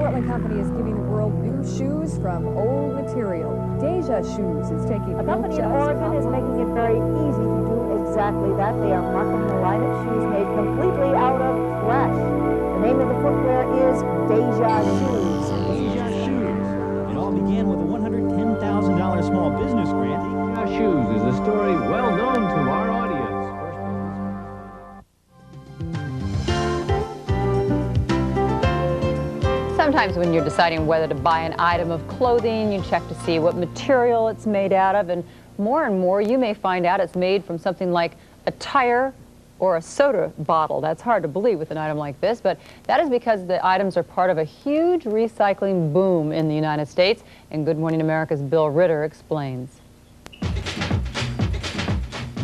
Portland company is giving the world new shoes from old material. Deja Shoes is taking A company in Oregon is making it very easy to do exactly that. They are marketing a line of shoes made completely out of trash. The name of the footwear is Deja Shoes. Deja Shoes. It all began with a $110,000 small business grant. Deja Shoes is a story well known to our audience. Sometimes when you're deciding whether to buy an item of clothing, you check to see what material it's made out of, and more you may find out it's made from something like a tire or a soda bottle. That's hard to believe with an item like this, but that is because the items are part of a huge recycling boom in the United States, and Good Morning America's Bill Ritter explains.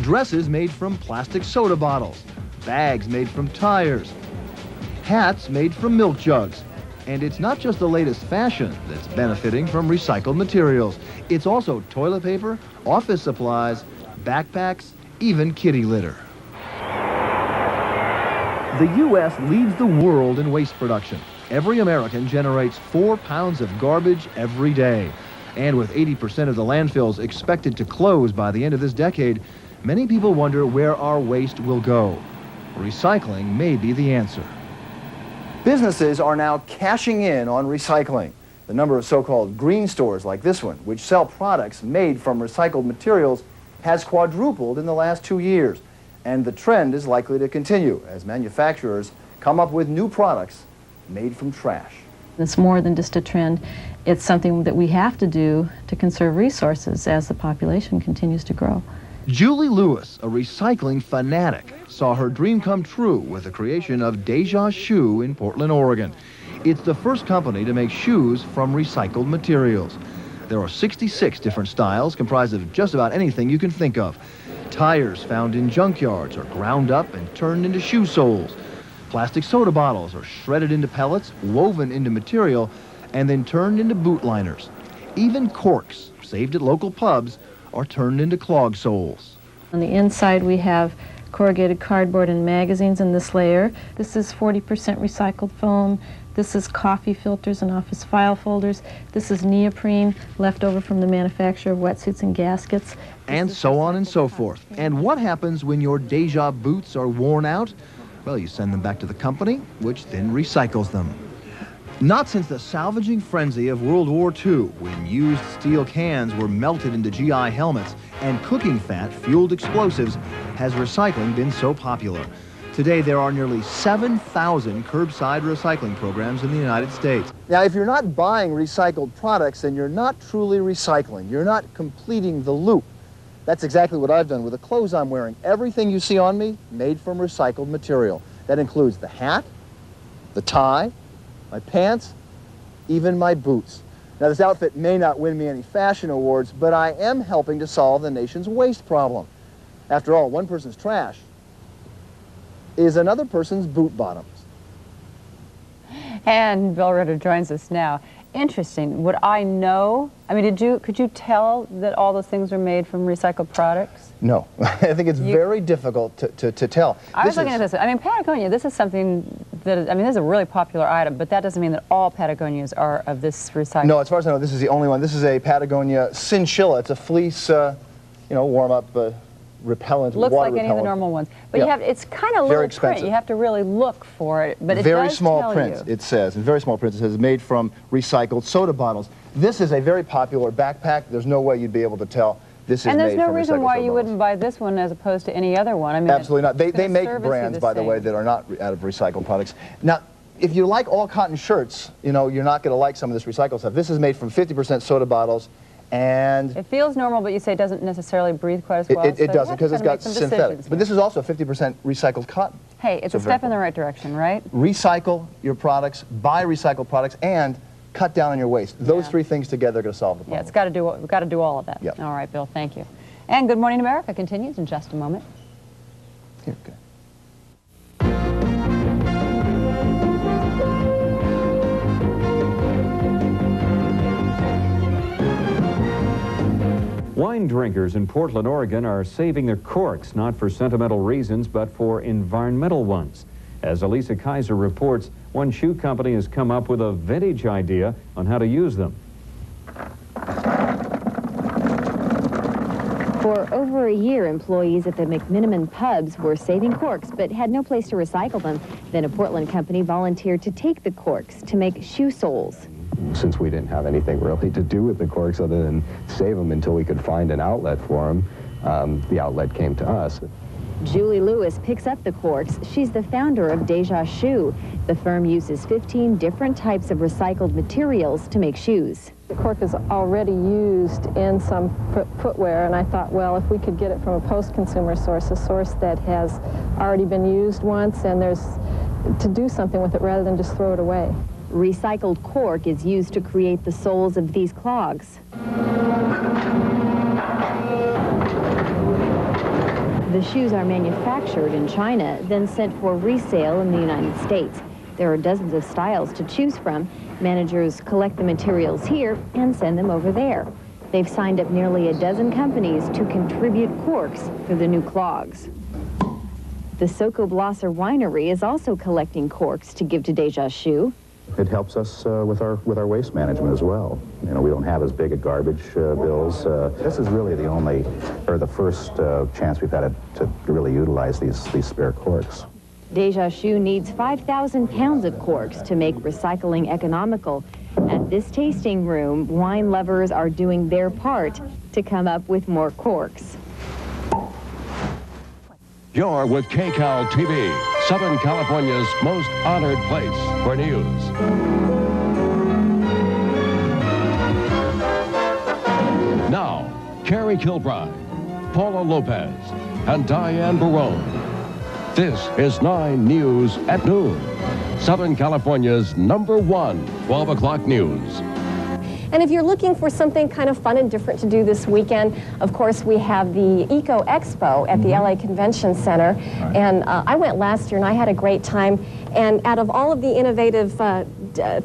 Dresses made from plastic soda bottles, bags made from tires, hats made from milk jugs. And it's not just the latest fashion that's benefiting from recycled materials. It's also toilet paper, office supplies, backpacks, even kitty litter. The U.S. leads the world in waste production. Every American generates 4 pounds of garbage every day. And with 80% of the landfills expected to close by the end of this decade, many people wonder where our waste will go. Recycling may be the answer. Businesses are now cashing in on recycling. The number of so-called green stores like this one, which sell products made from recycled materials, has quadrupled in the last 2 years. And the trend is likely to continue as manufacturers come up with new products made from trash. It's more than just a trend. It's something that we have to do to conserve resources as the population continues to grow. Julie Lewis, a recycling fanatic, saw her dream come true with the creation of Deja Shoe in Portland, Oregon. It's the first company to make shoes from recycled materials. There are 66 different styles comprised of just about anything you can think of. Tires found in junkyards are ground up and turned into shoe soles. Plastic soda bottles are shredded into pellets, woven into material, and then turned into boot liners. Even corks, saved at local pubs, are turned into clog soles. On the inside we have corrugated cardboard and magazines in this layer. This is 40% recycled foam. This is coffee filters and office file folders. This is neoprene left over from the manufacture of wetsuits and gaskets. And so on and so forth. And what happens when your Deja boots are worn out? Well, you send them back to the company, which then recycles them. Not since the salvaging frenzy of World War II, when used steel cans were melted into GI helmets and cooking fat fueled explosives, has recycling been so popular. Today, there are nearly 7,000 curbside recycling programs in the United States. Now, if you're not buying recycled products, then you're not truly recycling. You're not completing the loop. That's exactly what I've done with the clothes I'm wearing. Everything you see on me, made from recycled material. That includes the hat, the tie, my pants, even my boots. Now, this outfit may not win me any fashion awards, but I am helping to solve the nation's waste problem. After all, one person's trash is another person's boot bottoms. And Bill Ritter joins us now. Interesting. Would I know? I mean, could you tell that all those things are made from recycled products? No. I think it's very difficult to tell. I was looking at this. I mean, Patagonia, this is something that, I mean, this is a really popular item, but that doesn't mean that all Patagonias are of this recycled. No, as far as I know, this is the only one. This is a Patagonia Cinchilla. It's a fleece, warm-up repellent, looks water like any of the repellent. normal ones, but it's kind of little print. You have to really look for it, but it very does small tell print. you. It says in very small print. It says made from recycled soda bottles. This is a very popular backpack. There's no way you'd be able to tell this is made from recycled soda bottles. And there's no reason why you wouldn't buy this one as opposed to any other one. I mean, absolutely not. They make brands, by the way, that are not out of recycled products. Now, if you like all cotton shirts, you're not going to like some of this recycled stuff. This is made from 50% soda bottles. And it feels normal, but you say it doesn't necessarily breathe quite as well. It doesn't, because it's got synthetic. But this is also 50% recycled cotton. Hey, it's a step in the right direction, right? Recycle your products, buy recycled products, and cut down on your waste. Those three things together are going to solve the problem. Yeah, it's got to do all of that. Yep. All right, Bill, thank you. And Good Morning America continues in just a moment. Here, okay. Wine drinkers in Portland, Oregon are saving their corks, not for sentimental reasons, but for environmental ones. As Elisa Kaiser reports, one shoe company has come up with a vintage idea on how to use them. For over a year, employees at the McMiniman pubs were saving corks but had no place to recycle them. Then a Portland company volunteered to take the corks to make shoe soles. Since we didn't have anything really to do with the corks other than save them until we could find an outlet for them, the outlet came to us. Julie Lewis picks up the corks. She's the founder of Deja Shoe. The firm uses 15 different types of recycled materials to make shoes. The cork is already used in some footwear, and I thought, well, if we could get it from a post-consumer source, a source that has already been used once, and there's to do something with it rather than just throw it away. Recycled cork is used to create the soles of these clogs. The shoes are manufactured in China, then sent for resale in the United States. There are dozens of styles to choose from. Managers collect the materials here and send them over there. They've signed up nearly a dozen companies to contribute corks for the new clogs. The Soko Blosser Winery is also collecting corks to give to Deja Shoe. It helps us with our waste management as well. You know, we don't have as big a garbage bills. This is really the only, or the first chance we've had to really utilize these spare corks. Deja Shoe needs 5,000 pounds of corks to make recycling economical. At this tasting room, wine lovers are doing their part to come up with more corks. You're with KCAL TV, Southern California's most honored place for news. Now, Carrie Kilbride, Paula Lopez, and Diane Barone. This is 9 News at noon, Southern California's #1 12 o'clock news. And if you're looking for something kind of fun and different to do this weekend, of course, we have the Eco Expo at the LA Convention Center. Right. And I went last year and I had a great time. And out of all of the innovative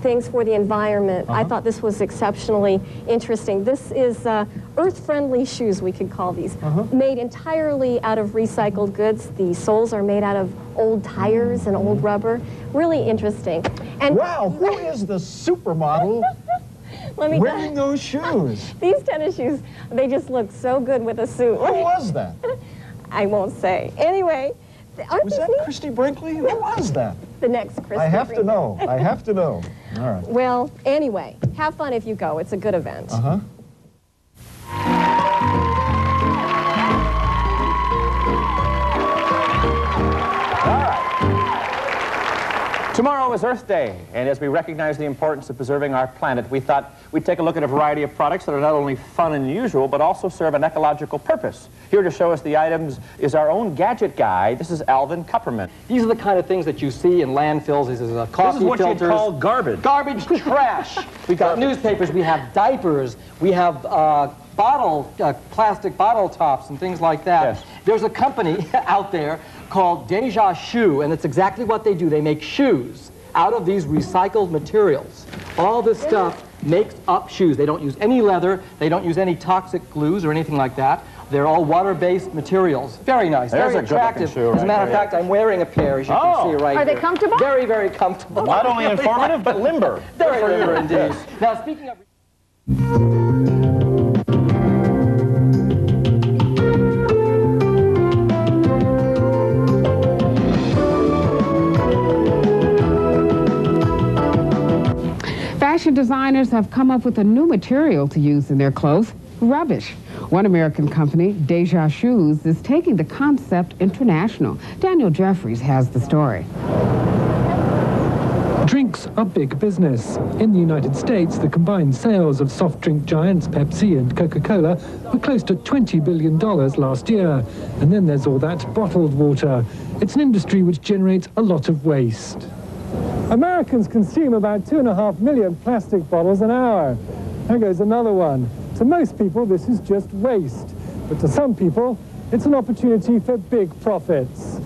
things for the environment, I thought this was exceptionally interesting. This is earth-friendly shoes, we could call these, made entirely out of recycled goods. The soles are made out of old tires and old rubber. Really interesting. And wow, who is the supermodel wearing those shoes? These tennis shoes, they just look so good with a suit. Who was that? I won't say. Anyway, was that Christy Brinkley? Who was that? The next Christy I have Brinkley. to know. I have to know. All right. Well, anyway, have fun if you go. It's a good event. Tomorrow is Earth Day, and as we recognize the importance of preserving our planet, we thought we'd take a look at a variety of products that are not only fun and unusual, but also serve an ecological purpose. Here to show us the items is our own gadget guy. This is Alvin Kupperman. These are the kind of things that you see in landfills. This is a coffee filters. This is what you'd call garbage. Garbage trash. We've got newspapers, we have diapers, we have plastic bottle tops and things like that. Yes. There's a company out there called Deja Shoe, and it's exactly what they do. They make shoes out of these recycled materials. All this stuff makes up shoes. They don't use any leather, they don't use any toxic glues or anything like that. They're all water-based materials. Very nice, very attractive. As a matter of fact, I'm wearing a pair, as you can see right here. Are they comfortable? Very, very comfortable. Not only informative, but limber. Very limber indeed. Now, speaking of... Fashion designers have come up with a new material to use in their clothes, rubbish. One American company, Deja Shoes, is taking the concept international. Daniel Jeffries has the story. Drinks are big business. In the United States, the combined sales of soft drink giants Pepsi and Coca-Cola were close to $20 billion last year. And then there's all that bottled water. It's an industry which generates a lot of waste. Americans consume about 2.5 million plastic bottles an hour. There goes another one. To most people, this is just waste. But to some people, it's an opportunity for big profits.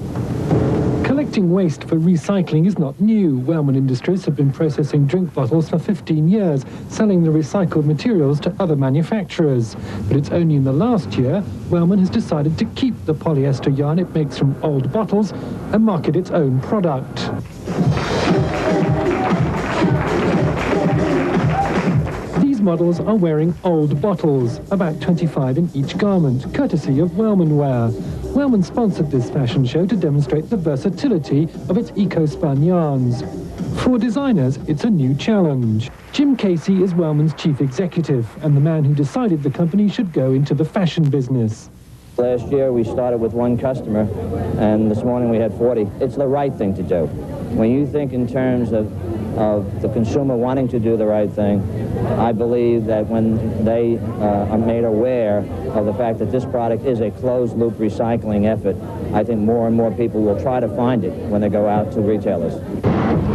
Collecting waste for recycling is not new. Wellman Industries have been processing drink bottles for 15 years, selling the recycled materials to other manufacturers. But it's only in the last year Wellman has decided to keep the polyester yarn it makes from old bottles and market its own product. models are wearing old bottles, about 25 in each garment, courtesy of Wellman Wear. Wellman sponsored this fashion show to demonstrate the versatility of its eco-spun yarns. For designers, it's a new challenge. Jim Casey is Wellman's chief executive and the man who decided the company should go into the fashion business. Last year we started with one customer, and this morning we had 40. It's the right thing to do. When you think in terms of the consumer wanting to do the right thing, I believe that when they are made aware of the fact that this product is a closed-loop recycling effort, I think more and more people will try to find it when they go out to retailers.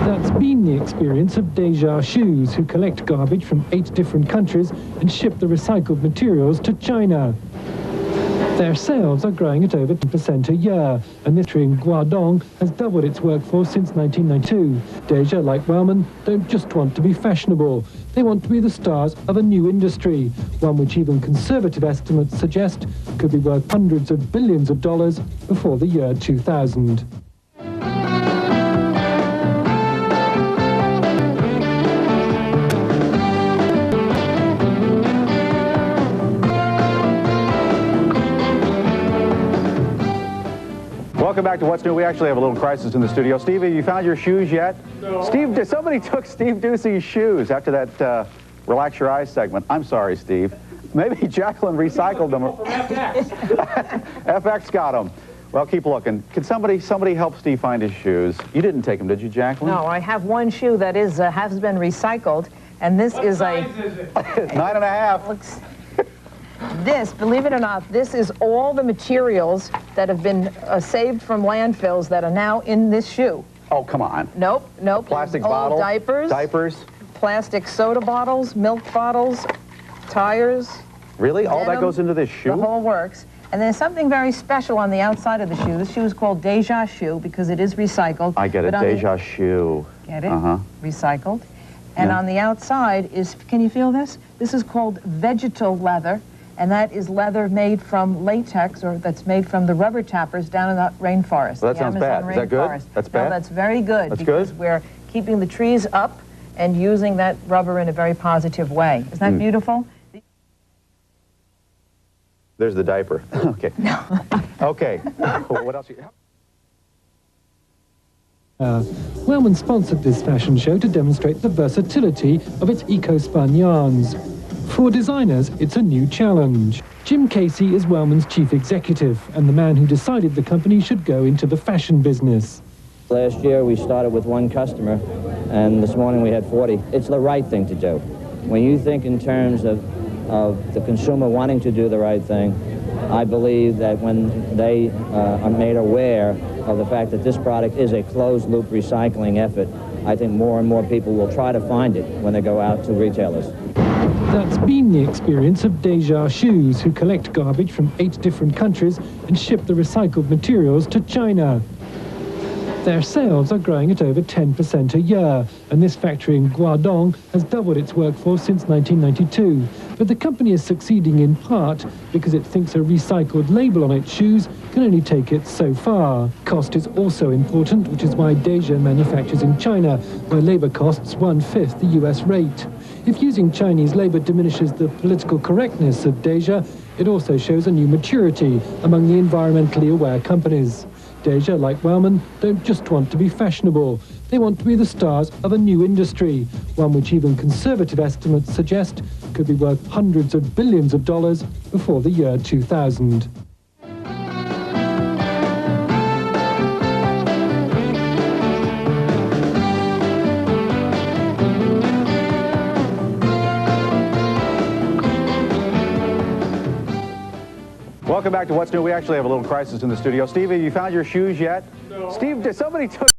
That's been the experience of Deja Shoes, who collect garbage from 8 different countries and ship the recycled materials to China. Their sales are growing at over 10% a year, and this factory in Guangdong has doubled its workforce since 1992. Deja, like Wellman, don't just want to be fashionable. They want to be the stars of a new industry, one which even conservative estimates suggest could be worth hundreds of billions of dollars before the year 2000. Welcome back to What's New. We actually have a little crisis in the studio. Steve, have you found your shoes yet? No. Steve, somebody took Steve Ducey's shoes after that Relax Your Eyes segment. I'm sorry, Steve. Maybe Jacqueline recycled them. FX got them. Well, keep looking. Can somebody help Steve find his shoes? You didn't take them, did you, Jacqueline? No, I have one shoe that is has been recycled, and this is a... 9.5. This, believe it or not, this is all the materials that have been saved from landfills that are now in this shoe. Oh, come on. Nope. Plastic old bottles? Diapers. Plastic soda bottles, milk bottles, tires. Really? All that goes into this shoe? The whole works. And there's something very special on the outside of the shoe. The shoe is called Deja Shoe because it is recycled. I get it, Deja Shoe. Get it? Recycled. And on the outside is, can you feel this? This is called vegetal leather. And that is leather made from latex, or that's made from the rubber tappers down in the rainforest. Well, that sounds bad. Is that good? That's bad? No, that's very good. That's because good? we're keeping the trees up and using that rubber in a very positive way. Isn't that beautiful? There's the diaper. Okay. No. Okay. What else? Wellman sponsored this fashion show to demonstrate the versatility of its eco-spun yarns. For designers, it's a new challenge. Jim Casey is Wellman's chief executive and the man who decided the company should go into the fashion business. Last year we started with one customer, and this morning we had 40. It's the right thing to do. When you think in terms of the consumer wanting to do the right thing, I believe that when they are made aware of the fact that this product is a closed-loop recycling effort, I think more and more people will try to find it when they go out to retailers. That's been the experience of Deja Shoes, who collect garbage from 8 different countries and ship the recycled materials to China. Their sales are growing at over 10% a year, and this factory in Guangdong has doubled its workforce since 1992. But the company is succeeding in part because it thinks a recycled label on its shoes can only take it so far. Cost is also important, which is why Deja manufactures in China, where labor costs 1/5 the US rate. If using Chinese labor diminishes the political correctness of Deja, it also shows a new maturity among the environmentally aware companies. Deja, like Wellman, don't just want to be fashionable. They want to be the stars of a new industry, one which even conservative estimates suggest could be worth hundreds of billions of dollars before the year 2000. Welcome back to What's New. We actually have a little crisis in the studio. Steve, have you found your shoes yet? No. Steve, somebody took